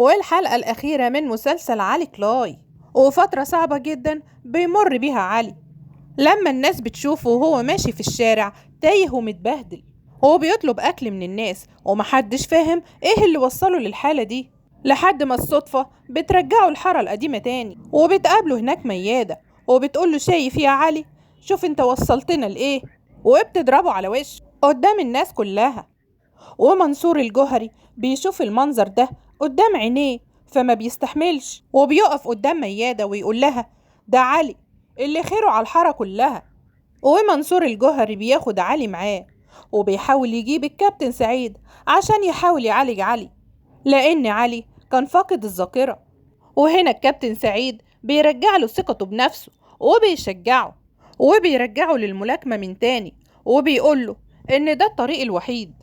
والحلقة الأخيرة من مسلسل علي كلاي. وفترة صعبة جدا بيمر بيها علي لما الناس بتشوفه وهو ماشي في الشارع تايه ومتبهدل، هو بيطلب أكل من الناس ومحدش فاهم ايه اللي وصله للحالة دي، لحد ما الصدفة بترجعه الحارة القديمة تاني وبتقابله هناك ميادة وبتقوله شايف يا علي، شوف انت وصلتنا لإيه، وبتضربه على وشه قدام الناس كلها. ومنصور الجوهري بيشوف المنظر ده قدام عينيه فما بيستحملش وبيقف قدام ميادة ويقول لها ده علي اللي خيره على الحارة كلها. ومنصور الجوهري بياخد علي معاه وبيحاول يجيب الكابتن سعيد عشان يحاول يعالج علي، لأن علي كان فاقد الذاكرة. وهنا الكابتن سعيد بيرجع له ثقته بنفسه وبيشجعه وبيرجعه للملاكمة من تاني وبيقول له إن ده الطريق الوحيد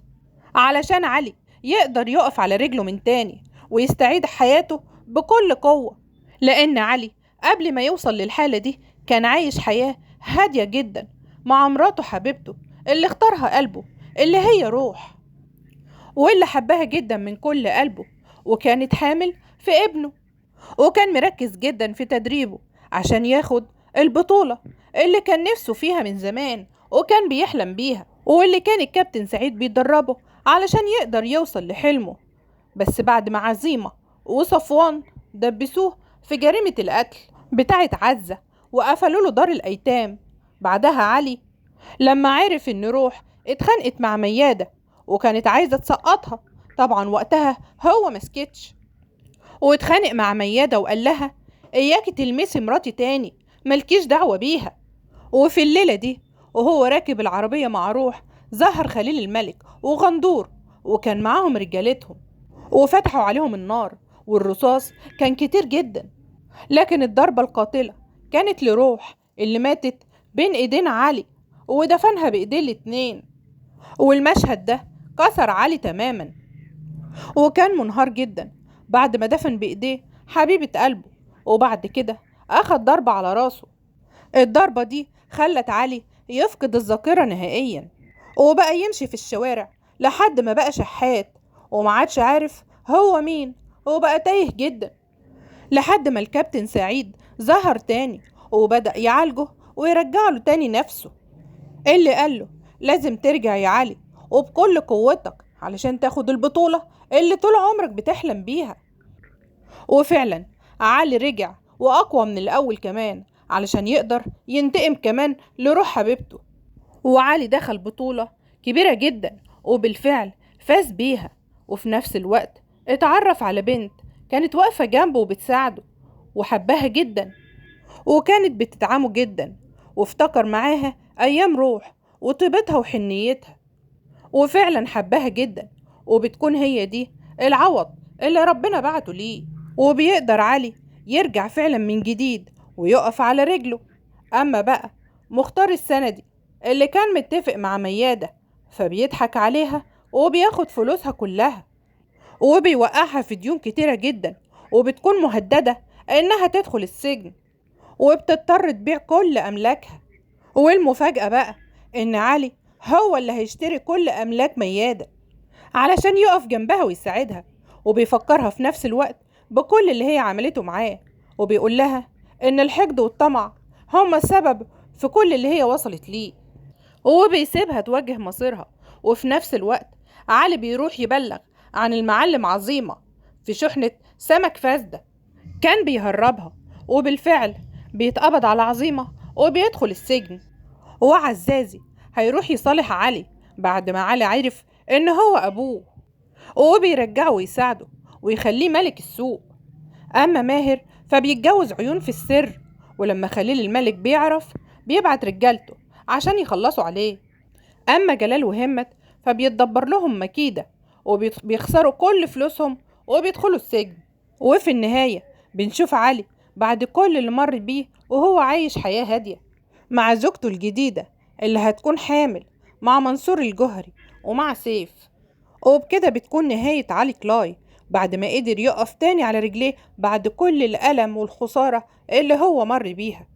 علشان علي يقدر يقف على رجله من تاني ويستعيد حياته بكل قوة، لأن علي قبل ما يوصل للحالة دي كان عايش حياة هادية جدا مع مراته حبيبته اللي اختارها قلبه، اللي هي روح، واللي حبها جدا من كل قلبه، وكانت حامل في ابنه، وكان مركز جدا في تدريبه عشان ياخد البطولة اللي كان نفسه فيها من زمان وكان بيحلم بيها، واللي كان الكابتن سعيد بيدربه علشان يقدر يوصل لحلمه. بس بعد ما عزيمة وصفوان دبسوه في جريمة القتل بتاعت عزة وقفلوا له دار الأيتام، بعدها علي لما عرف إن روح اتخانقت مع ميادة وكانت عايزة تسقطها، طبعا وقتها هو مسكتش واتخانق مع ميادة وقال لها إياكي تلمسي مراتي تاني، ملكيش دعوة بيها. وفي الليلة دي وهو راكب العربية مع روح ظهر خليل الملك وغندور وكان معاهم رجالتهم وفتحوا عليهم النار، والرصاص كان كتير جدا، لكن الضربة القاتلة كانت لروح اللي ماتت بين ايدين علي ودفنها بايديه الاتنين. والمشهد ده كسر علي تماما وكان منهار جدا بعد ما دفن بايديه حبيبة قلبه، وبعد كده اخد ضربة على راسه. الضربة دي خلت علي يفقد الذاكرة نهائيا وبقى يمشي في الشوارع لحد ما بقى شحات وما عادش عارف هو مين، وبقى تايه جدا لحد ما الكابتن سعيد ظهر تاني وبدأ يعالجه ويرجع له تاني نفسه، اللي قال له لازم ترجع يا علي وبكل قوتك علشان تاخد البطولة اللي طول عمرك بتحلم بيها. وفعلا علي رجع وأقوى من الأول كمان علشان يقدر ينتقم كمان لروح حبيبته. وعلي دخل بطولة كبيرة جدا وبالفعل فاز بيها، وفي نفس الوقت اتعرف على بنت كانت واقفة جنبه وبتساعده وحبها جدا وكانت بتدعمه جدا، وافتكر معاها أيام روح وطيبتها وحنيتها، وفعلا حبها جدا، وبتكون هي دي العوض اللي ربنا بعته ليه، وبيقدر علي يرجع فعلا من جديد ويقف على رجله. أما بقى مختار السنة دي اللي كان متفق مع ميادة فبيضحك عليها وبياخد فلوسها كلها وبيوقعها في ديون كتيرة جدا، وبتكون مهددة انها تدخل السجن وبتضطر تبيع كل املاكها. والمفاجأة بقى ان علي هو اللي هيشتري كل املاك ميادة علشان يقف جنبها ويساعدها، وبيفكرها في نفس الوقت بكل اللي هي عملته معاه، وبيقول لها ان الحقد والطمع هما السبب في كل اللي هي وصلت ليه، وبيسيبها تواجه مصيرها. وفي نفس الوقت علي بيروح يبلغ عن المعلم عظيمة في شحنة سمك فاسدة كان بيهربها، وبالفعل بيتقبض على عظيمة وبيدخل السجن. وعزازي هيروح يصالح علي بعد ما علي عرف ان هو ابوه وبيرجعه ويساعده ويخليه ملك السوق. اما ماهر فبيتجوز عيون في السر، ولما خليل الملك بيعرف بيبعت رجالته عشان يخلصوا عليه. اما جلال وهمت فبيتدبر لهم مكيدة وبيخسروا كل فلوسهم وبيدخلوا السجن. وفي النهاية بنشوف علي بعد كل اللي مر بيه وهو عايش حياة هادية مع زوجته الجديدة اللي هتكون حامل مع منصور الجوهري ومع سيف. وبكده بتكون نهاية علي كلاي بعد ما قدر يقف تاني على رجليه بعد كل الألم والخسارة اللي هو مر بيها.